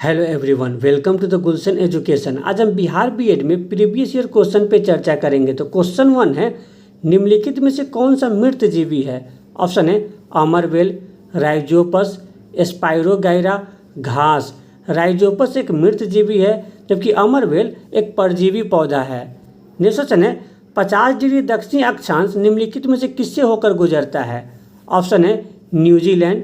Hello everyone, welcome to the Gulshan education. आज हम Bihar BEd में प्रीवियस ईयर क्वेश्चन पे चर्चा करेंगे। तो क्वेश्चन 1 है, निम्नलिखित में से कौन सा मृत जीवी है? ऑप्शन है अमरवेल, राइजोपस, स्पाइरोगाइरा, घास। राइजोपस एक मृत जीवी है जबकि अमरवेल एक परजीवी पौधा है। नेक्स्ट क्वेश्चन है, 50 डिग्री दक्षिणी अक्षांश निम्नलिखित में से किससे होकर गुजरता है? ऑप्शन है न्यूजीलैंड,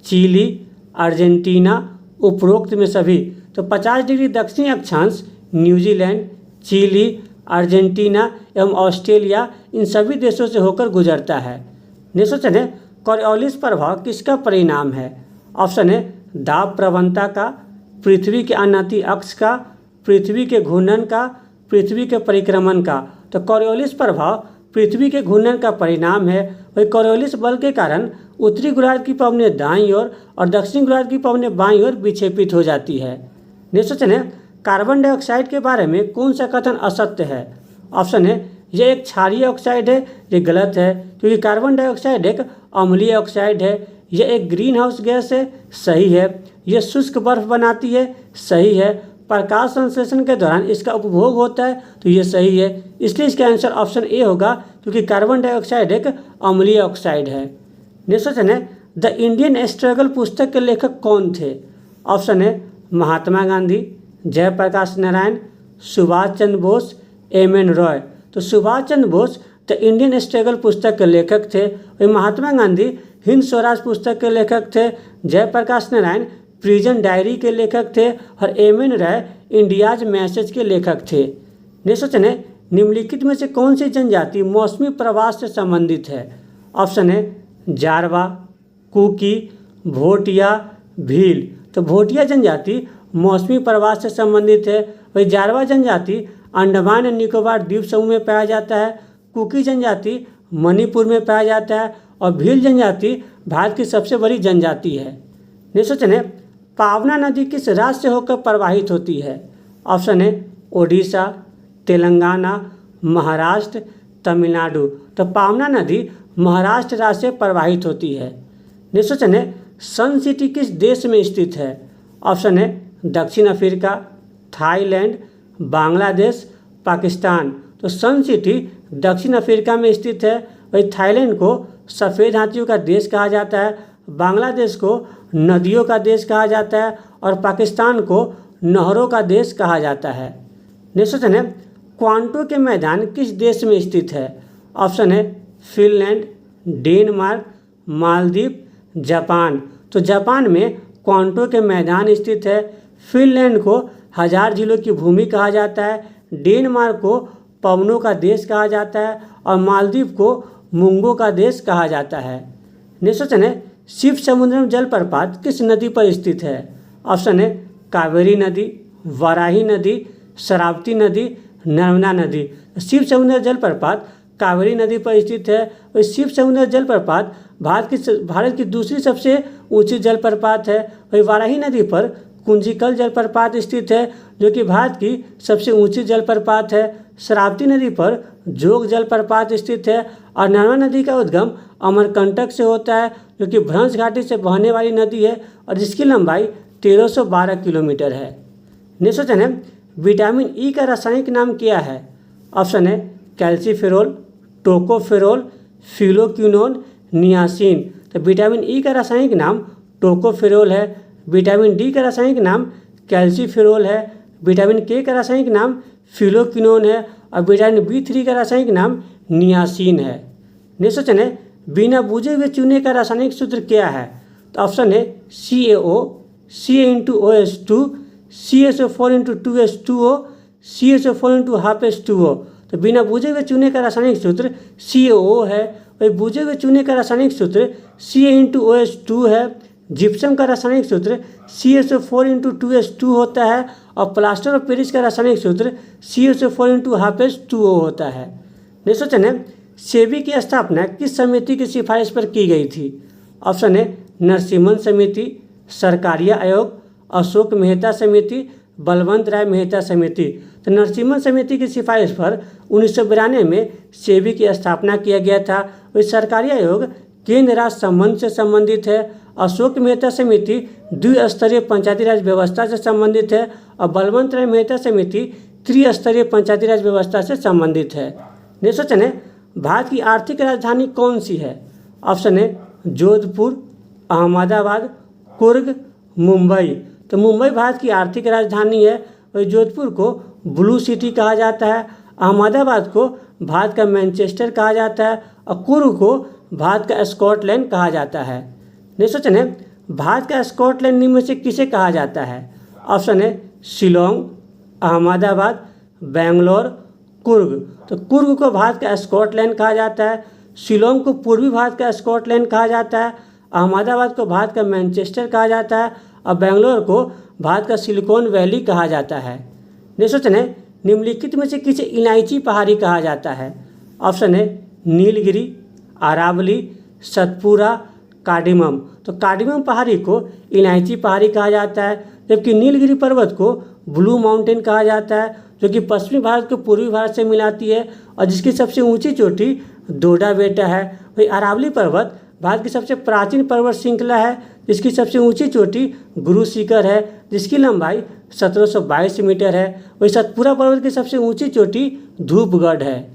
चिली, अर्जेंटीना, उपरोक्त में सभी। तो 50 डिग्री दक्षिणी अक्षांश न्यूजीलैंड, चिली, अर्जेंटीना एवं ऑस्ट्रेलिया इन सभी देशों से होकर गुजरता है। नेक्स्ट क्वेश्चन है, कॉरियोलिस प्रभाव किसका परिणाम है? ऑप्शन है दाब प्रवणता का, पृथ्वी के अनति अक्ष का, पृथ्वी के घूर्णन का, पृथ्वी के परिक्रमण का। तो कॉरियोलिस प्रभाव पृथ्वी के घूर्णन का परिणाम है। वही कॉरियोलिस बल के कारण उत्तरी गोलार्ध की पवनें दाईं ओर और दक्षिणी गोलार्ध की पवनें बाईं ओर विक्षेपित हो जाती है। नेक्स्ट क्वेश्चन है, कार्बन डाइऑक्साइड के बारे में कौन सा कथन असत्य है? ऑप्शन है यह एक क्षारीय ऑक्साइड है। ये गलत है क्योंकि कार्बन डाइऑक्साइड एक अम्लीय ऑक्साइड है। यह एक ग्रीन हाउस गैस है। सही है। यह शुष्क बर्फ बनाती है। सही है। प्रकाश संश्लेषण के दौरान इसका उपभोग होता है। तो ये सही है। इसलिए इसका आंसर ऑप्शन ए होगा क्योंकि कार्बन डाइऑक्साइड एक अम्लीय ऑक्साइड है। नेक्स्ट क्वेश्चन है, द इंडियन स्ट्रगल पुस्तक के लेखक कौन थे? ऑप्शन है महात्मा गांधी, जयप्रकाश नारायण, सुभाष चंद्र बोस, एम.एन. रॉय। तो Subhash Chandra Bose the Indian struggle पुस्तक के लेखक थे। वही महात्मा गांधी हिंद स्वराज पुस्तक के लेखक थे। जयप्रकाश नारायण प्रिजन डायरी के लेखक थे और एम.एन. रॉय इंडियाज मैसेज के लेखक थे। नेक्स्ट क्वेश्चन है, निम्नलिखित में से कौन सी जनजाति मौसमी प्रवास से संबंधित है? ऑप्शन है जारवा, कुकी, भोटिया, भील। तो भोटिया जनजाति मौसमी प्रवास से संबंधित है। वही जारवा जनजाति अंडमान एंड निकोबार द्वीप समूह में पाया जाता है। कुकी जनजाति मणिपुर में पाया जाता है और भील जनजाति भारत की सबसे बड़ी जनजाति है। नेक्स्ट क्वेश्चन है, पावना नदी किस राज्य से होकर प्रवाहित होती है? ऑप्शन है ओडिशा, तेलंगाना, महाराष्ट्र, तमिलनाडु। तो पावना नदी महाराष्ट्र राज्य से प्रवाहित होती है। नेक्स्ट क्वेश्चन है, सन सिटी किस देश में स्थित है? ऑप्शन है दक्षिण अफ्रीका, थाईलैंड, बांग्लादेश, पाकिस्तान। तो सन सिटी दक्षिण अफ्रीका में स्थित है। वही थाईलैंड को सफ़ेद हाथियों का देश कहा जाता है, बांग्लादेश को नदियों का देश कहा जाता है और पाकिस्तान को नहरों का देश कहा जाता है। नेक्स्ट क्वेश्चन है, क्वांटो के मैदान किस देश में स्थित है? ऑप्शन है फिनलैंड, डेनमार्क, मालदीव, जापान। तो जापान में क्वांटो के मैदान स्थित है। फिनलैंड को हजार झीलों की भूमि कहा जाता है, डेनमार्क को पवनों का देश कहा जाता है और मालदीव को मूंगों का देश कहा जाता है। नेक्स्ट क्वेश्चन है, शिव समुद्रम जलप्रपात किस नदी पर स्थित है? ऑप्शन है कावेरी नदी, वाराही नदी, शरावती नदी, नर्मदा नदी। शिव समुद्र जलप्रपात कावेरी नदी पर स्थित है। और शिव समुद्र जलप्रपात भारत की दूसरी सबसे ऊंची जलप्रपात है। वही वाराही नदी पर कुंजिकल जलप्रपात स्थित है जो कि भारत की सबसे ऊंची जलप्रपात है। शरावती नदी पर जोग जलप्रपात स्थित है और नर्मदा नदी का उद्गम अमरकंटक से होता है जो कि भ्रंश घाटी से बहने वाली नदी है और जिसकी लंबाई 1312 किलोमीटर है। नेक्स्ट क्वेश्चन है, विटामिन ई का रासायनिक नाम क्या है? ऑप्शन है कैल्सीफेरोल, टोकोफेरोल, फिलोक्विनोन, नियासिन। तो विटामिन ई का रासायनिक नाम टोकोफेरोल है। विटामिन डी का रासायनिक नाम कैल्सीफेरोल है। विटामिन के का रासायनिक नाम फिलोक्विनोन है और विटामिन B3 का रासायनिक नाम नियासिन है। नेक्स्ट क्वेश्चन है, बिना बुझे हुए चूने का रासायनिक सूत्र क्या है? तो ऑप्शन है CaO, Ca*OH2, CSO4*2H2O, CSO4*12H2O। तो बिना बुझे हुए चूने का रासायनिक सूत्र CaO है। वही बुझे हुए चूने का रासायनिक सूत्र Ca*OH2 है। जिप्सम का रासायनिक सूत्र CSO4*2H2 होता है और प्लास्टर ऑफ पेरिस का रासायनिक सूत्र CSO4*12H2O होता है। नेक्स्ट क्वेश्चन है, सेबी की स्थापना किस समिति की सिफारिश पर की गई थी? ऑप्शन है नरसिम्हन समिति, सरकारिया आयोग, अशोक मेहता समिति, बलवंत राय मेहता समिति। तो नरसिम्हन समिति की सिफारिश पर 1992 में सेबी की स्थापना किया गया था। वही सरकारी आयोग केंद्र राज्य संबंध से संबंधित है। अशोक मेहता समिति द्विस्तरीय पंचायती राज व्यवस्था से संबंधित है। और बलवंत राय मेहता समिति त्रिस्तरीय पंचायती राज व्यवस्था से संबंधित है। नेक्स्ट क्वेश्चन है, भारत की आर्थिक राजधानी कौन सी है? ऑप्शन है जोधपुर, अहमदाबाद, कुर्ग, मुंबई। तो मुंबई भारत की आर्थिक राजधानी है। और जोधपुर को ब्लू सिटी कहा जाता है। अहमदाबाद को भारत का मैनचेस्टर कहा जाता है। और कुर्ग को भारत का स्कॉटलैंड कहा जाता है। नेक्स्ट क्वेश्चन है, भारत का स्कॉटलैंड निम्न में से किसे कहा जाता है? ऑप्शन है शिलोंग, अहमदाबाद, बेंगलोर, कुर्ग। तो कुर्ग को भारत का स्कॉटलैंड कहा जाता है। शिलोंग को पूर्वी भारत का स्कॉटलैंड कहा जाता है। अहमदाबाद को भारत का मैनचेस्टर कहा जाता है। और बेंगलोर को भारत का सिलिकॉन वैली कहा जाता है। नेक्स्ट क्वेश्चन है, निम्नलिखित में से किसे इलायची पहाड़ी कहा जाता है? ऑप्शन है नीलगिरी, अरावली, सतपुरा, कार्डिमम। तो कार्डिमम पहाड़ी को इलायची पहाड़ी कहा जाता है, जबकि नीलगिरी पर्वत को ब्लू माउंटेन कहा जाता है, जो कि पश्चिमी भारत को पूर्वी भारत से मिलाती है और जिसकी सबसे ऊंची चोटी डोडा बेटा है। वही अरावली पर्वत भारत की सबसे प्राचीन पर्वत श्रृंखला है, जिसकी सबसे ऊंची चोटी गुरु शिखर है, जिसकी लंबाई 1722 मीटर है। वही सतपुरा पर्वत की सबसे ऊंची चोटी धूपगढ़ है।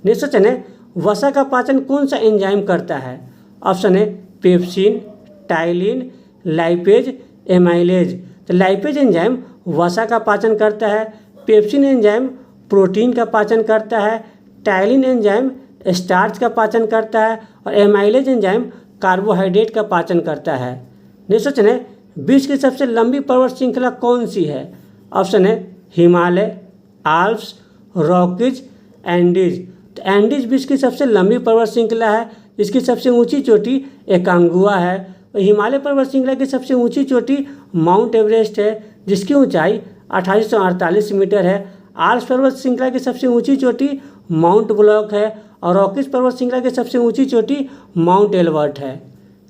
नेक्स्ट क्वेश्चन है, वसा का पाचन कौन सा एंजाइम करता है? ऑप्शन है पेप्सिन, टाइलिन, लाइपेज, एमाइलेज। तो लाइपेज एंजाइम वसा का पाचन करता है। पेप्सिन एंजाइम प्रोटीन का पाचन करता है। टाइलिन एंजाइम स्टार्च का पाचन करता है। और एमाइलेज एंजाइम कार्बोहाइड्रेट का पाचन करता है। नेक्स्ट क्वेश्चन है, विश्व की सबसे लंबी पर्वत श्रृंखला कौन सी है? ऑप्शन है हिमालय, आल्प्स, रॉकीज, एंडीज। तो एंडीज विश्व की सबसे लंबी पर्वत श्रृंखला है, जिसकी सबसे ऊंची चोटी एकांगुआ है। हिमालय पर्वत श्रृंखला की सबसे ऊंची चोटी माउंट एवरेस्ट है, जिसकी ऊंचाई 2848 मीटर है। आल्प्स पर्वत श्रृंखला की सबसे ऊंची चोटी माउंट ब्लॉक है। और रॉकीज पर्वत श्रृंखला की सबसे ऊंची चोटी माउंट एल्बर्ट है।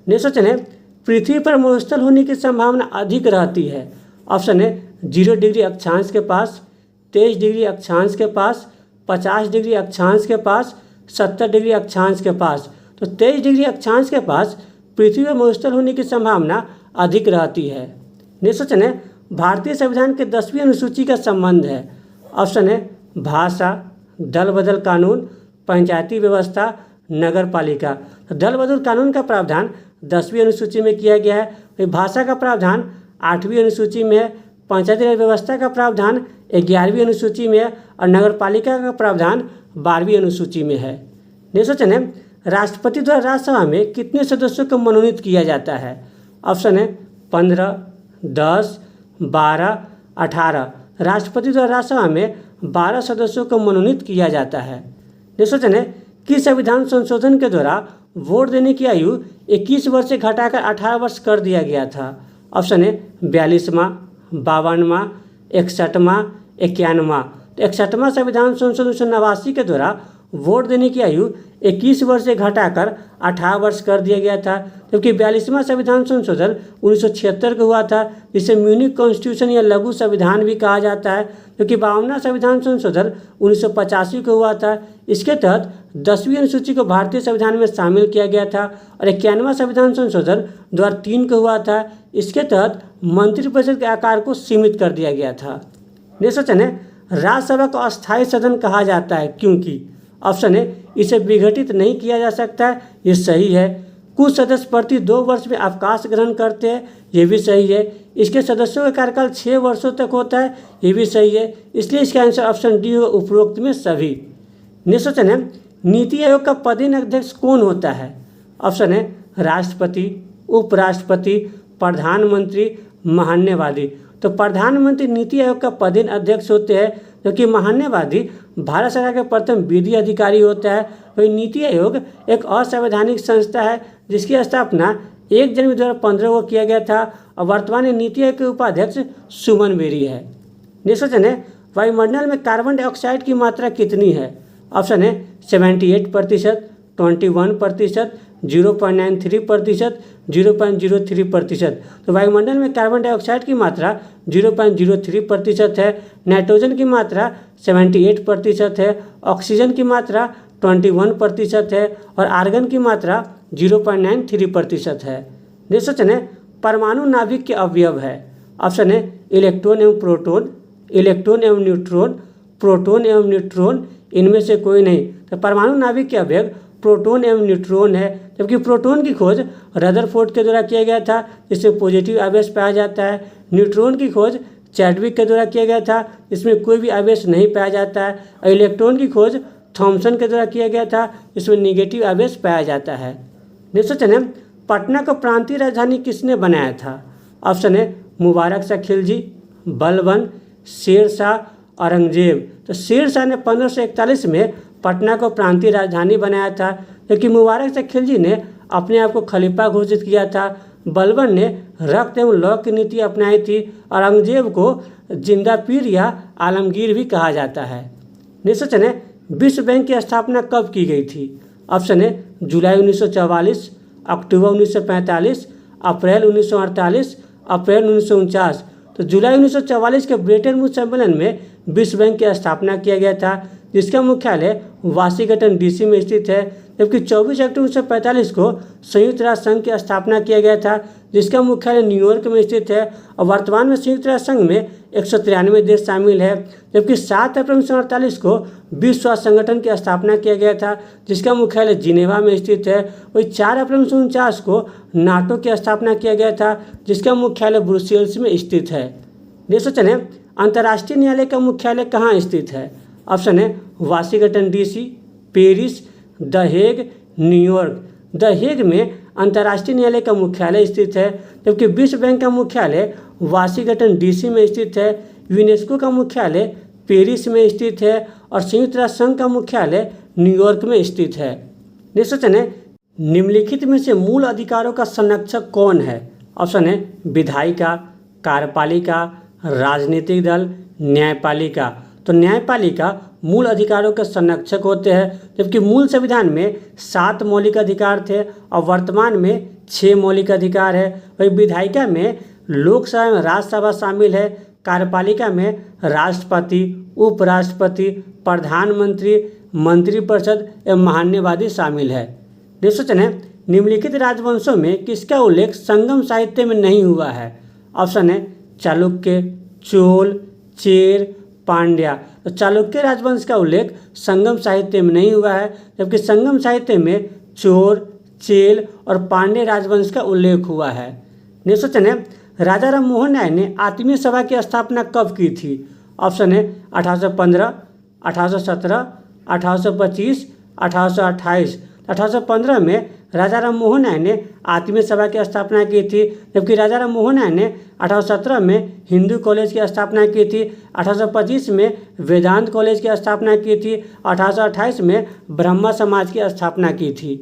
नेक्स्ट क्वेश्चन है, पृथ्वी पर मरुस्थल होने की संभावना अधिक रहती है? ऑप्शन है 0 डिग्री अक्षांश के पास, 23 डिग्री अक्षांश के पास, 50 डिग्री अक्षांश के पास, 70 डिग्री अक्षांश के पास। तो 23 डिग्री अक्षांश के पास पृथ्वी पर मरुस्थल होने की संभावना अधिक रहती है। नेक्स्ट क्वेश्चन है, भारतीय संविधान के 10वीं अनुसूची का संबंध है? ऑप्शन है भाषा, दल बदल कानून, पंचायती व्यवस्था, नगर पालिका। तो दल बदल कानून का प्रावधान 10वीं अनुसूची में किया गया है। भाषा का प्रावधान 8वीं अनुसूची में है। पंचायती राज व्यवस्था का प्रावधान 11वीं अनुसूची में है। और नगर पालिका का प्रावधान 12वीं अनुसूची में है। नेक्स्ट क्वेश्चन है, राष्ट्रपति द्वारा राज्यसभा में कितने सदस्यों को मनोनीत किया जाता है? ऑप्शन है 15, 10, 12, 18। राष्ट्रपति द्वारा राज्यसभा में 12 सदस्यों को मनोनीत किया जाता है। नेक्स्ट क्वेश्चन है, किस संविधान संशोधन के द्वारा वोट देने की आयु 21 वर्ष से घटाकर 18 वर्ष कर दिया गया था? ऑप्शन है 42वां, 52वां, 61वां, 91वां। तो 61वां संविधान संशोधन 1989 के द्वारा वोट देने की आयु 21 वर्ष से घटाकर 18 वर्ष कर दिया गया था, जबकि 42वां संविधान संशोधन 1976 को हुआ था, जिसे म्यूनिक कॉन्स्टिट्यूशन या लघु संविधान भी कहा जाता है, जबकि 52वां संविधान संशोधन 1985 को हुआ था। इसके तहत 10वीं अनुसूची को भारतीय संविधान में शामिल किया गया था। और 91वां संविधान संशोधन 2003 को हुआ था। इसके तहत मंत्रिपरिषद के आकार को सीमित कर दिया गया था। नेक्स्ट क्वेश्चन है, राज्यसभा को अस्थायी सदन कहा जाता है क्योंकि? ऑप्शन है इसे विघटित नहीं किया जा सकता है, ये सही है। कुछ सदस्य प्रति 2 वर्ष में अवकाश ग्रहण करते हैं, ये भी सही है। इसके सदस्यों का कार्यकाल 6 वर्षों तक होता है, ये भी सही है। इसलिए इसका आंसर ऑप्शन डी होगा, उपरोक्त में सभी। नेक्स्ट क्वेश्चन है, नीति आयोग का पदेन अध्यक्ष कौन होता है? ऑप्शन है राष्ट्रपति, उपराष्ट्रपति, प्रधानमंत्री, महान्यवादी। तो प्रधानमंत्री नीति आयोग का पदेन अध्यक्ष होते हैं, जबकि महान्यवादी भारत सरकार के प्रथम विधि अधिकारी होता है। वही नीति आयोग एक असंवैधानिक संस्था है, जिसकी स्थापना 1 जनवरी 2015 को किया गया था। और वर्तमान में नीति आयोग के उपाध्यक्ष सुमन बेरी है। नेक्स्ट क्वेश्चन है, वायुमंडल में कार्बन डाइऑक्साइड की मात्रा कितनी है? ऑप्शन है 78%, 21%, 0.93%, 0.03%। तो वायुमंडल में कार्बन डाइऑक्साइड की मात्रा 0.03% है। नाइट्रोजन की मात्रा 78% है। ऑक्सीजन की मात्रा 21% है। और आर्गन की मात्रा 0.93% है। नेक्स्ट क्वेश्चन है परमाणु नाभिक के अवयव है। ऑप्शन है इलेक्ट्रॉन एवं प्रोटॉन, इलेक्ट्रॉन एवं न्यूट्रॉन, प्रोटॉन एवं न्यूट्रॉन, इनमें से कोई नहीं। तो परमाणु नाभिक के अवयव प्रोटॉन एवं न्यूट्रॉन है। जबकि प्रोटॉन की खोज रदरफोर्ड के द्वारा किया गया था, जिसमें पॉजिटिव आवेश पाया जाता है। न्यूट्रॉन की खोज चैडविक के द्वारा किया गया था, इसमें कोई भी आवेश नहीं पाया जाता है। और इलेक्ट्रॉन की खोज थॉमसन के द्वारा किया गया था, इसमें निगेटिव आवेश पाया जाता है। नेक्स्ट क्वेश्चन है पटना को प्रांतीय राजधानी किसने बनाया था। ऑप्शन है मुबारक शाह खिलजी, बलबन, शेर शाह, औरंगजेब। तो शेर शाह ने 1541 में पटना को प्रांतीय राजधानी बनाया था, जबकि मुबारक शाह खिलजी ने अपने आप को खलीफा घोषित किया था। बलबन ने रक्त एवं लौ की नीति अपनाई थी। औरंगजेब को जिंदा पीर या आलमगीर भी कहा जाता है। नेक्स्ट क्वेश्चन है विश्व बैंक की स्थापना कब की गई थी। ऑप्शन है जुलाई 1944, अक्टूबर 1945, अप्रैल 1948, अप्रैल 1949। तो जुलाई 1944 के ब्रेटन वुड्स सम्मेलन में विश्व बैंक की स्थापना किया गया था, जिसका मुख्यालय वाशिंगटन डीसी में स्थित है। जबकि 24 अक्टूबर 1945 को संयुक्त राष्ट्र संघ की स्थापना किया गया था, जिसका मुख्यालय न्यूयॉर्क में स्थित है। और वर्तमान में संयुक्त राष्ट्र संघ में 193 देश शामिल है। जबकि 7 अप्रैल 1948 को विश्व स्वास्थ्य संगठन की स्थापना किया गया था, जिसका मुख्यालय जिनेवा में स्थित है। वही 4 अप्रैल 1949 को नाटो की स्थापना किया गया था, जिसका मुख्यालय ब्रुसेल्स में स्थित है। नेक्स्ट क्वेश्चन है अंतर्राष्ट्रीय न्यायालय का मुख्यालय कहाँ स्थित है। ऑप्शन है Washington DC, Paris, the Hague, New York. The Hague में अंतर्राष्ट्रीय न्यायालय का मुख्यालय स्थित है, जबकि विश्व बैंक का मुख्यालय वाशिंगटन डीसी में स्थित है। यूनेस्को का मुख्यालय पेरिस में स्थित है और संयुक्त राष्ट्र संघ का मुख्यालय न्यूयॉर्क में स्थित है। नेक्स्ट क्वेश्चन है निम्नलिखित में से मूल अधिकारों का संरक्षक कौन है। ऑप्शन है विधायिका, कार्यपालिका, राजनीतिक दल, न्यायपालिका। तो न्यायपालिका मूल अधिकारों के संरक्षक होते हैं, जबकि मूल संविधान में 7 मौलिक अधिकार थे और वर्तमान में 6 मौलिक अधिकार है। वही विधायिका में लोकसभा एवं राज्यसभा शामिल है। कार्यपालिका में राष्ट्रपति, उपराष्ट्रपति, प्रधानमंत्री, मंत्रिपरिषद एवं महान्यवादी शामिल है। नेक्स्ट क्वेश्चन है निम्नलिखित राजवंशों में किसका उल्लेख संगम साहित्य में नहीं हुआ है। ऑप्शन है चालुक्य, चोल, चेर, पांड्या। तो चालुक्य राजवंश का उल्लेख संगम साहित्य में नहीं हुआ है, जबकि संगम साहित्य में चोर, चेल और पांड्य राजवंश का उल्लेख हुआ है। नेक्स्ट क्वेश्चन है राजा राम मोहन राय ने आत्मीय सभा की स्थापना कब की थी। ऑप्शन है 1815, 1817, 1825, 1828। 1815 में राजा राम मोहन राय ने आत्मीय सभा की स्थापना की थी, जबकि राजा राम मोहन राय ने 1817 में हिंदू कॉलेज की स्थापना की थी। 1825 में वेदांत कॉलेज की स्थापना की थी। 1828 में ब्रह्मा समाज की स्थापना की थी।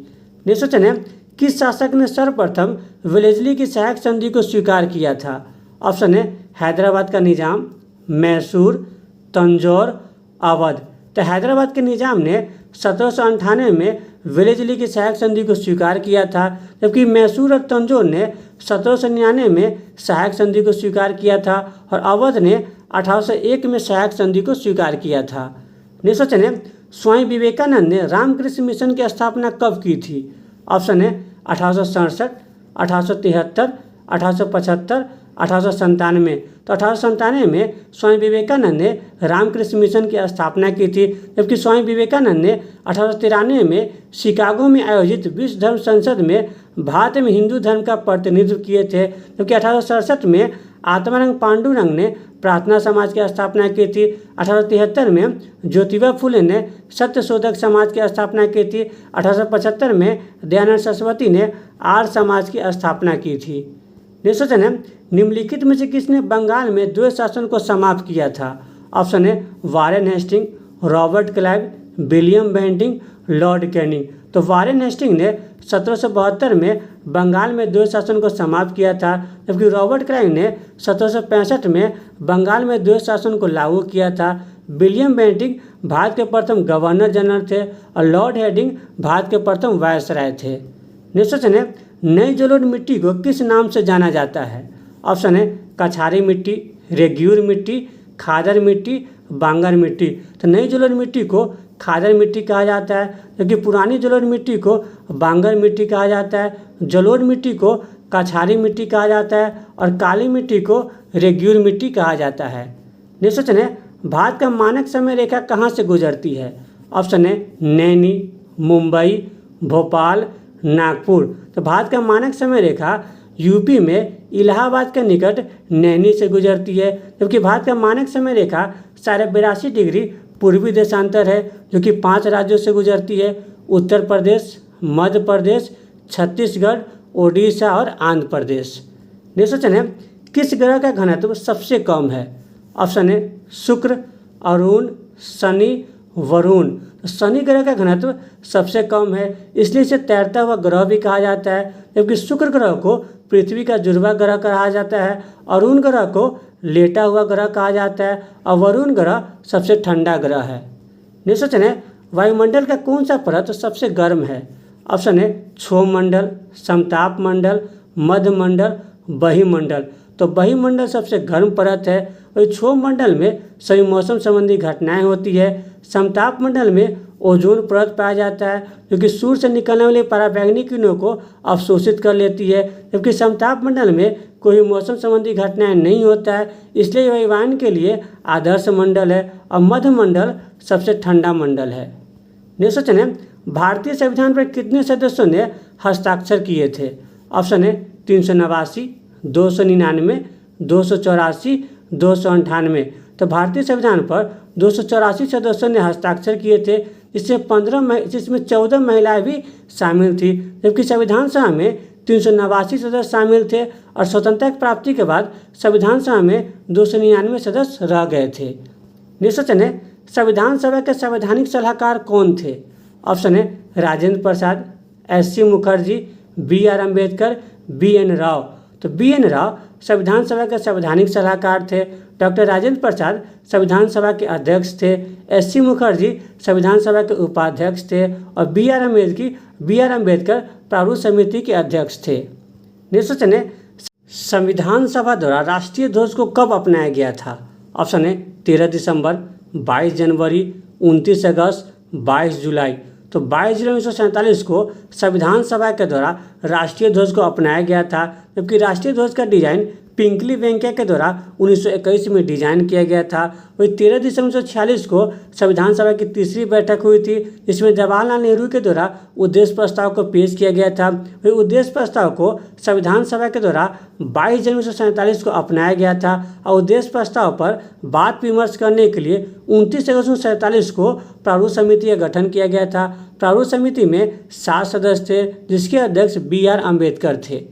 नेक्स्ट क्वेश्चन है किस शासक ने सर्वप्रथम वेलेस्ली की सहायक संधि को स्वीकार किया था। ऑप्शन है हैदराबाद का निजाम, मैसूर, तंजौर, अवध। तो हैदराबाद के निजाम ने 1798 में वेलेस्ली की सहायक संधि को स्वीकार किया था, जबकि मैसूर और तंजौर ने 1799 में सहायक संधि को स्वीकार किया था और अवध ने 1801 में सहायक संधि को स्वीकार किया था। नेक्स्ट क्वेश्चन है स्वामी विवेकानंद ने रामकृष्ण मिशन की स्थापना कब की थी। ऑप्शन है 1867, 1873, 1875, 1897। तो 1897 में स्वामी विवेकानंद ने रामकृष्ण मिशन की स्थापना की थी, जबकि स्वामी विवेकानंद ने 1893 में शिकागो में आयोजित विश्व धर्म संसद में भारत में हिंदू धर्म का प्रतिनिधित्व किए थे। जबकि 1867 में आत्मारंग पांडुरंग ने प्रार्थना समाज की स्थापना की थी। 1873 में ज्योतिबा फुले ने सत्यशोधक समाज की स्थापना की थी। 1875 में दयानंद सरस्वती ने आर्य समाज की स्थापना की थी। नेक्स्ट क्वेश्चन है निम्नलिखित में से किसने बंगाल में द्वैध शासन को समाप्त किया था। ऑप्शन है Warren Hasting, Robert Clive, William Bentinck, Lord Canning. तो वारेन हेस्टिंग ने 1772 में बंगाल में द्वैध शासन को समाप्त किया था, जबकि रॉबर्ट क्लाइव ने 1765 में बंगाल में द्वैध शासन को लागू किया था। विलियम बेंटिंग भारत के प्रथम गवर्नर जनरल थे और लॉर्ड हेडिंग भारत के प्रथम वायसराय थे। नेक्स्ट क्वेश्चन है नई जलोढ़ मिट्टी को किस नाम से जाना जाता है। ऑप्शन है कछारी मिट्टी, रेग्यूर मिट्टी, खादर मिट्टी, बांगर मिट्टी। तो नई जलोढ़ मिट्टी को खादर मिट्टी कहा जाता है, जबकि पुरानी जलोढ़ मिट्टी को बांगर मिट्टी कहा जाता है, जलोढ़ मिट्टी को कछारी मिट्टी कहा जाता है और काली मिट्टी को रेग्यूर मिट्टी कहा जाता है। नेक्स्ट क्वेश्चन है, भारत का मानक समय रेखा कहाँ से गुजरती है? ऑप्शन है नैनी, मुंबई, भोपाल, नागपुर। तो भारत का मानक समय रेखा यूपी में इलाहाबाद के निकट नैनी से गुजरती है, जबकि भारत का मानक समय रेखा 82.5 डिग्री पूर्वी देशांतर है, जो कि 5 राज्यों से गुजरती है, उत्तर प्रदेश, मध्य प्रदेश, छत्तीसगढ़, ओडिशा और आंध्र प्रदेश। नेक्स्ट क्वेश्चन है, किस ग्रह का घनत्व सबसे कम है? ऑप्शन है शुक्र, अरुण, शनि, वरुण। तो शनि ग्रह का घनत्व सबसे कम है, इसलिए इसे तैरता हुआ ग्रह भी कहा जाता है, जबकि शुक्र ग्रह को पृथ्वी का जुड़वा ग्रह कहा जाता है, अरुण ग्रह को लेटा हुआ ग्रह कहा जाता है और वरुण ग्रह सबसे ठंडा ग्रह है। नेक्स्ट क्वेश्चन है, वायुमंडल का कौन सा परत सबसे गर्म है? ऑप्शन है क्षोभ मंडल, समताप मंडल, मध्य मंडल, बहिमंडल। तो बहिमंडल सबसे गर्म परत है, और क्षोभ मंडल में सभी मौसम संबंधी घटनाएं होती है। समताप मंडल में ओजोन परत पाया जाता है, जो कि सूर्य से निकलने वाली पराबैंगनी किरणों को अवशोषित कर लेती है, जबकि समताप मंडल में कोई मौसम संबंधी घटनाएं नहीं होता है, इसलिए वायुयान के लिए आदर्श मंडल है और मध्य मंडल सबसे ठंडा मंडल है। नेक्स्ट क्वेश्चन है, भारतीय संविधान पर कितने सदस्यों ने हस्ताक्षर किए थे? ऑप्शन है 389, 299, 284, 298। तो भारतीय संविधान पर 284 सदस्यों ने हस्ताक्षर किए थे, जिसमें 14 महिलाएं भी शामिल थी, जबकि संविधान सभा में 389 सदस्य शामिल थे और स्वतंत्रता की प्राप्ति के बाद संविधान सभा में 299 सदस्य रह गए थे। नेक्स्ट क्वेश्चन है, संविधान सभा के संवैधानिक सलाहकार कौन थे? ऑप्शन है Rajendra Prasad, S C. Mukherjee, B R. Ambedkar, B N. Rau. तो बी.एन. राव संविधान सभा के संवैधानिक सलाहकार थे, डॉक्टर राजेंद्र प्रसाद संविधान सभा के अध्यक्ष थे, एस.सी. मुखर्जी संविधान सभा के उपाध्यक्ष थे और बी.आर. अम्बेडकर प्रारूप समिति के अध्यक्ष थे। नेक्स्ट क्वेश्चन है, संविधान सभा द्वारा राष्ट्रीय ध्वज को कब अपनाया गया था? ऑप्शन है 13 दिसंबर, 22 जनवरी, 29 अगस्त, 22 जुलाई। तो 22 जुलाई 1947 को संविधान सभा के द्वारा राष्ट्रीय ध्वज को अपनाया गया था, जबकि राष्ट्रीय ध्वज का डिजाइन पिंकली वेंकैया के द्वारा 1921 में डिजाइन किया गया था। वही 13 दिसंबर 1946 को संविधान सभा की तीसरी बैठक हुई थी, जिसमें जवाहरलाल नेहरू के द्वारा उद्देश्य प्रस्ताव को पेश किया गया था। वही उद्देश्य प्रस्ताव को संविधान सभा के द्वारा 22 जनवरी 1947 को अपनाया गया था और उद्देश्य प्रस्ताव पर बात विमर्श करने के लिए 29 अगस्त 1947 को प्रारूप समिति का गठन किया गया था। प्रारूप समिति में 7 सदस्य थे, जिसके अध्यक्ष बी.आर. अम्बेडकर थे।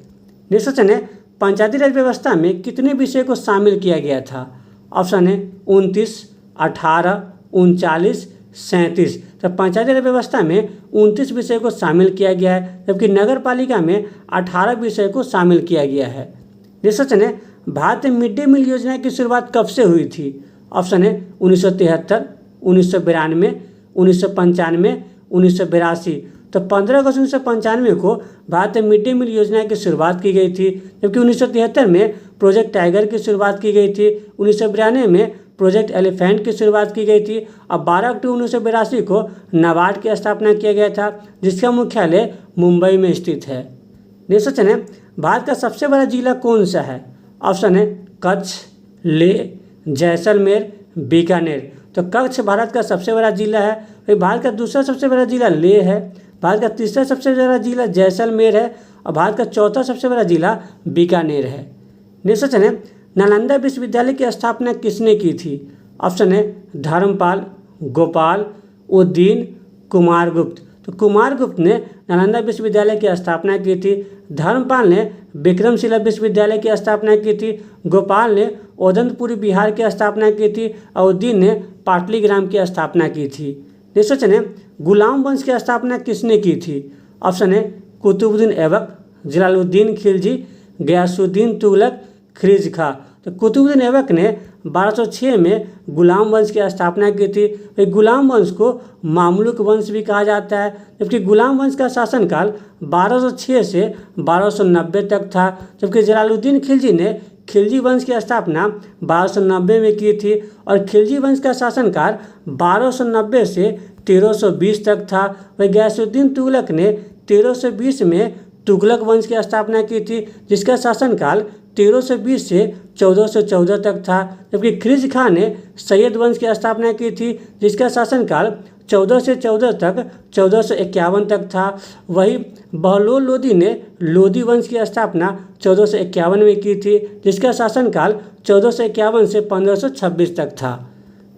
नेक्स्ट क्वेश्चन है, पंचायती राज व्यवस्था में कितने विषय को शामिल किया गया था? ऑप्शन है 29, 18, 39, 37। तो पंचायती राज व्यवस्था में 29 विषय को शामिल किया गया है, जबकि नगर पालिका में 18 विषय को शामिल किया गया है। नेक्स्ट क्वेश्चन है, भारत में मिड डे मील योजना की शुरुआत कब से हुई थी? ऑप्शन है 1973, 1992, 1995, 1982। तो 15 अगस्त 1995 को भारत में मिड डे मील योजना की शुरुआत की गई थी, जबकि 1973 में प्रोजेक्ट टाइगर की शुरुआत की गई थी, 1992 में प्रोजेक्ट एलिफेंट की शुरुआत की गई थी और 12 अक्टूबर 1982 को नाबार्ड की स्थापना किया गया था, जिसका मुख्यालय मुंबई में स्थित है। नेक्स्ट क्वेश्चन है, भारत का सबसे बड़ा जिला कौन सा है? ऑप्शन है कच्छ, लेह, जैसलमेर, बीकानेर। तो कच्छ भारत का सबसे बड़ा जिला है, वही भारत का दूसरा सबसे बड़ा जिला लेह है, भारत का तीसरा सबसे बड़ा जिला जैसलमेर है और भारत का चौथा सबसे बड़ा जिला बीकानेर है। नेक्स्ट क्वेश्चन है, नालंदा विश्वविद्यालय की स्थापना किसने की थी? ऑप्शन है धर्मपाल, गोपाल, उद्दीन, कुमारगुप्त। तो कुमारगुप्त ने नालंदा विश्वविद्यालय की स्थापना की थी, धर्मपाल ने विक्रमशिला विश्वविद्यालय की स्थापना की थी, गोपाल ने ओदंतपुरी बिहार की स्थापना की थी और उद्दीन ने पाटलीग्राम की स्थापना की थी। नेक्स्ट क्वेश्चन है, गुलाम वंश की स्थापना किसने की थी? ऑप्शन है कुतुबुद्दीन ऐबक, जलालुद्दीन खिलजी, गयासुद्दीन तुगलक, खिरिज खां। तो कुतुबुद्दीन ऐबक ने 1206 में गुलाम वंश की स्थापना की थी। गुलाम वंश को मामलुक वंश भी कहा जाता है, जबकि गुलाम वंश का शासनकाल 1206 से 1290 तक था, जबकि जलालुद्दीन खिलजी ने खिलजी वंश की स्थापना 1290 में की थी और खिलजी वंश का शासनकाल 1290 से 1320 तक था। वही गयासुद्दीन तुगलक ने 1320 में तुगलक वंश की स्थापना की थी, जिसका शासनकाल 1320 से 1414 तक था। जबकि खिलजी खां ने सैयद वंश की स्थापना की थी, जिसका शासनकाल 14 से 14 तक 1451 तक था। वही बहलोल लोदी ने लोदी वंश की स्थापना 1451 में की थी, जिसका शासनकाल 1451 से 1526 तक था।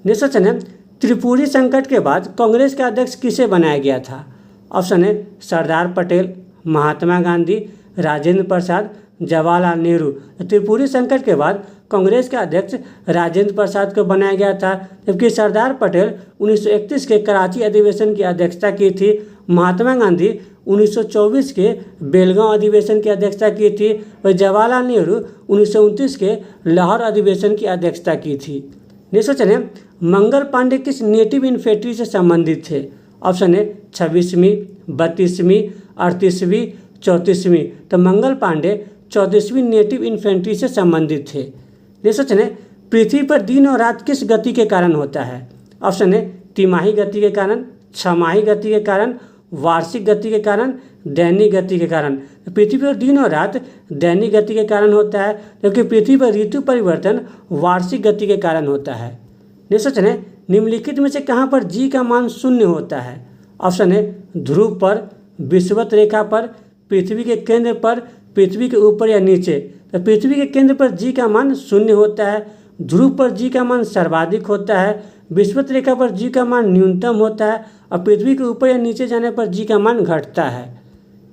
नेक्स्ट क्वेश्चन है, त्रिपुरी संकट के बाद कांग्रेस का अध्यक्ष किसे बनाया गया था? ऑप्शन है सरदार पटेल, महात्मा गांधी, राजेंद्र प्रसाद, जवाहरलाल नेहरू। त्रिपुरी संकट के बाद कांग्रेस का अध्यक्ष राजेंद्र प्रसाद को बनाया गया था, जबकि सरदार पटेल 1931 के कराची अधिवेशन की अध्यक्षता की थी। महात्मा गांधी 1924 के बेलगांव अधिवेशन की अध्यक्षता की थी। वही जवाहरलाल नेहरू 1929 के लाहौर अधिवेशन की अध्यक्षता की थी। नेक्स्ट क्वेश्चन है, मंगल पांडे किस नेटिव इन्फेंट्री से संबंधित थे? ऑप्शन है 26वीं, 32वीं, 38वीं, 34वीं। तो मंगल पांडे 34वीं नेटिव इन्फेंट्री से संबंधित थे। नेक्स्ट क्वेश्चन है, पृथ्वी पर दिन और रात किस गति के कारण होता है? ऑप्शन है तिमाही गति के कारण, छमाही गति के कारण, वार्षिक गति के कारण, दैनिक गति के कारण। पृथ्वी पर दिन और रात दैनिक गति के कारण होता है, जबकि पृथ्वी पर ऋतु परिवर्तन वार्षिक गति के कारण होता है। नेक्स्ट क्वेश्चन है, निम्नलिखित में से कहाँ पर जी का मान शून्य होता है? ऑप्शन है ध्रुव पर, विषुवत रेखा पर, पृथ्वी के केंद्र पर, पृथ्वी के ऊपर या नीचे। तो पृथ्वी के केंद्र पर जी का मान शून्य होता है, ध्रुव पर जी का मान सर्वाधिक होता है, विषुवत रेखा पर जी का मान न्यूनतम होता है और पृथ्वी के ऊपर या नीचे जाने पर जी का मान घटता है।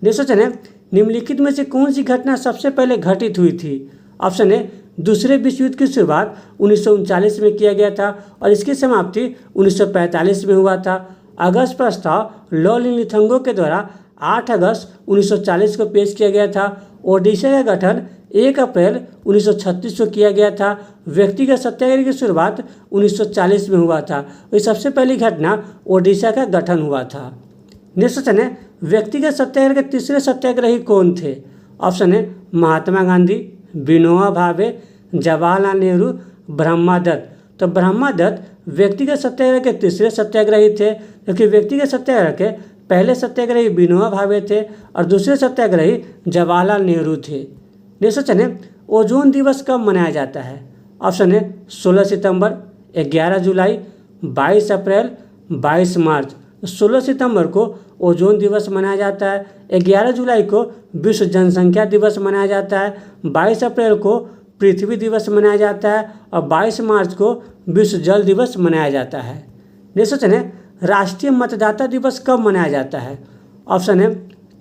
नेक्स्ट क्वेश्चन है, निम्नलिखित में से कौन सी घटना सबसे पहले घटित हुई थी? ऑप्शन है दूसरे विश्व युद्ध की शुरुआत 1939 में किया गया था और इसकी समाप्ति 1945 में हुआ था। अगस्त प्रस्ताव लॉ लिथंगो के द्वारा 8 अगस्त 1940 को पेश किया गया था। ओडिशा का गठन 1 अप्रैल 1936 को किया गया था। व्यक्तिगत सत्याग्रह की शुरुआत 1940 में हुआ था। ये सबसे पहली घटना ओडिशा का गठन हुआ था। नेक्स्ट क्वेश्चन है, व्यक्तिगत सत्याग्रह के तीसरे सत्याग्रही कौन थे? ऑप्शन है महात्मा गांधी, विनोबा भावे, जवाहरलाल नेहरू, ब्रह्मादत्त। तो ब्रह्मादत्त व्यक्तिगत सत्याग्रह के तीसरे सत्याग्रही थे, क्योंकि व्यक्तिगत सत्याग्रह के पहले सत्याग्रही विनोबा भावे थे और दूसरे सत्याग्रही जवाहरलाल नेहरू थे। नेक्स्ट क्वेश्चन है, ओजोन दिवस कब मनाया जाता है? ऑप्शन है 16 सितंबर, 11 जुलाई, 22 अप्रैल, 22 मार्च। 16 सितंबर को ओजोन दिवस मनाया जाता है, 11 जुलाई को विश्व जनसंख्या दिवस मनाया जाता है, 22 अप्रैल को पृथ्वी दिवस मनाया जाता है और 22 मार्च को विश्व जल दिवस मनाया जाता है। नेक्स्ट क्वेश्चन है, राष्ट्रीय मतदाता दिवस कब मनाया जाता है? ऑप्शन है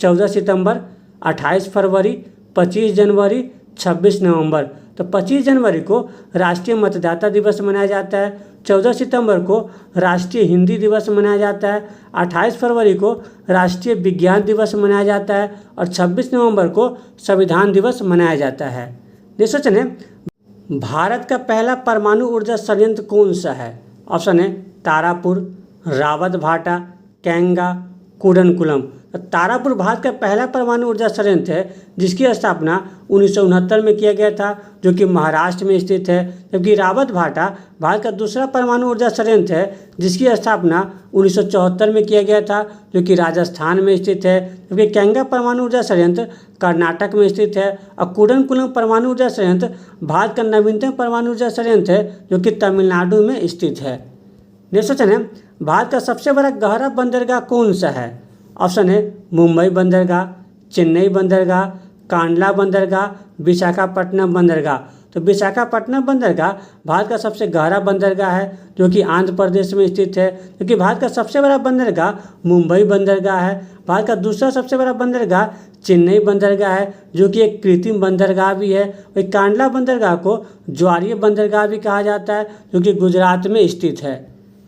14 सितंबर, 28 फरवरी, 25 जनवरी, 26 नवंबर। तो 25 जनवरी को राष्ट्रीय मतदाता दिवस मनाया जाता है, 14 सितंबर को राष्ट्रीय हिंदी दिवस मनाया जाता है, 28 फरवरी को राष्ट्रीय विज्ञान दिवस मनाया जाता है और 26 नवंबर को संविधान दिवस मनाया जाता है। नेक्स्ट क्वेश्चन है, भारत का पहला परमाणु ऊर्जा संयंत्र कौन सा है? ऑप्शन है तारापुर, रावत भाटा, कैंगा, कुडनकुलम। तारापुर भारत का पहला परमाणु ऊर्जा संयंत्र है, जिसकी स्थापना 1969 में किया गया था, जो कि महाराष्ट्र में स्थित है। जबकि रावत भाटा भारत का दूसरा परमाणु ऊर्जा संयंत्र है, जिसकी स्थापना 1974 में किया गया था, जो कि राजस्थान में स्थित है। जबकि कैंगा परमाणु ऊर्जा संयंत्र कर्नाटक में स्थित है और कुडनकुलम परमाणु ऊर्जा संयंत्र भारत का नवीनतम परमाणु ऊर्जा संयंत्र है, जो कि तमिलनाडु में स्थित है। नेक्स्ट क्वेश्चन है, भारत का सबसे बड़ा गहरा बंदरगाह कौन सा है? ऑप्शन है मुंबई बंदरगाह, चेन्नई बंदरगाह, कांडला बंदरगाह, विशाखापट्टनम बंदरगाह। तो विशाखापट्टनम बंदरगाह भारत का सबसे गहरा बंदरगाह है, जो कि आंध्र प्रदेश में स्थित है। क्योंकि भारत का सबसे बड़ा बंदरगाह मुंबई बंदरगाह है। भारत का दूसरा सबसे बड़ा बंदरगाह चेन्नई बंदरगाह है, जो कि एक कृत्रिम बंदरगाह भी है। वही कांडला बंदरगाह को ज्वारीय बंदरगाह भी कहा जाता है, जो कि गुजरात में स्थित है।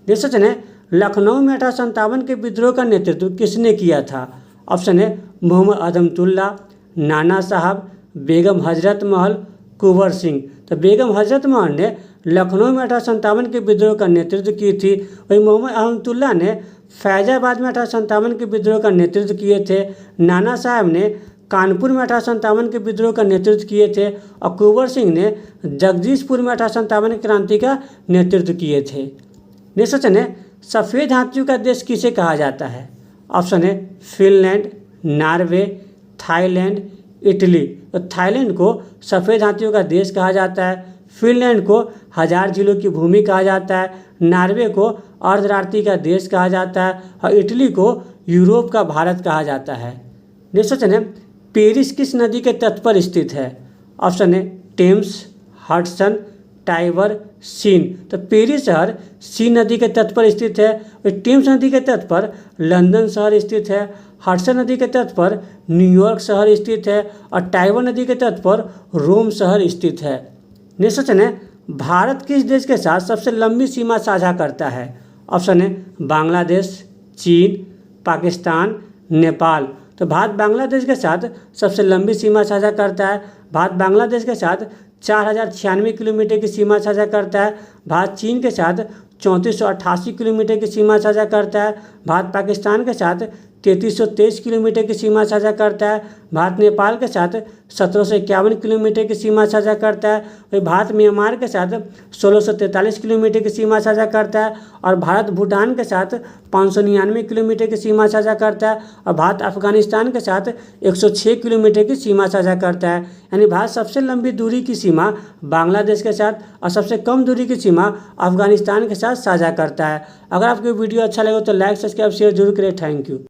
नेक्स्ट क्वेश्चन है, लखनऊ में 1857 के विद्रोह का नेतृत्व किसने किया था? ऑप्शन है मोहम्मद अदमतुल्ला, नाना साहब, बेगम हजरत महल, कुंवर सिंह। तो बेगम हजरत महल ने लखनऊ में 1857 के विद्रोह का नेतृत्व की थी। वही मोहम्मद अदमतुल्ला ने फैजाबाद में 1857 के विद्रोह का नेतृत्व किए थे। नाना साहब ने कानपुर में 1857 के विद्रोह का नेतृत्व किए थे और कुंवर सिंह ने जगदीशपुर में 1857 क्रांति का नेतृत्व किए थे। नेक्स्ट क्वेश्चन है, सफ़ेद हाथियों का देश किसे कहा जाता है? ऑप्शन है फिनलैंड, नॉर्वे, थाईलैंड, इटली। तो थाईलैंड को सफ़ेद हाथियों का देश कहा जाता है, फिनलैंड को हजार झीलों की भूमि कहा जाता है, नॉर्वे को अर्धरात्रि का देश कहा जाता है और इटली को यूरोप का भारत कहा जाता है। नेक्स्ट क्वेश्चन है, पेरिस किस नदी के तट पर स्थित है? ऑप्शन है टेम्स, हडसन, टाइबर, सीन। तो पेरिस शहर सीन नदी के तट पर स्थित है और टेम्स नदी के तट पर लंदन शहर स्थित है, हडसन नदी के तट पर न्यूयॉर्क शहर स्थित है और टाइबर नदी के तट पर रोम शहर स्थित है। नेक्स्ट क्वेश्चन है, भारत किस देश के साथ सबसे लंबी सीमा साझा करता है? ऑप्शन है बांग्लादेश, चीन, पाकिस्तान, नेपाल। तो भारत बांग्लादेश के साथ सबसे लंबी सीमा साझा करता है। भारत बांग्लादेश के साथ 4096 किलोमीटर की सीमा साझा करता है। भारत चीन के साथ 3488 किलोमीटर की सीमा साझा करता है। भारत पाकिस्तान के साथ 3323 किलोमीटर की सीमा साझा करता है। भारत नेपाल के साथ 1751 किलोमीटर की सीमा साझा करता है और भारत म्यांमार के साथ 1643 किलोमीटर की सीमा साझा करता है और भारत भूटान के साथ 599 किलोमीटर की सीमा साझा करता है और भारत अफगानिस्तान के साथ 106 किलोमीटर की सीमा साझा करता है। यानी भारत सबसे लंबी दूरी की सीमा बांग्लादेश के साथ और सबसे कम दूरी की सीमा अफगानिस्तान के साथ साझा करता है। अगर आपको वीडियो अच्छा लगे तो लाइक, सब्सक्राइब, शेयर जरूर करें। Thank you.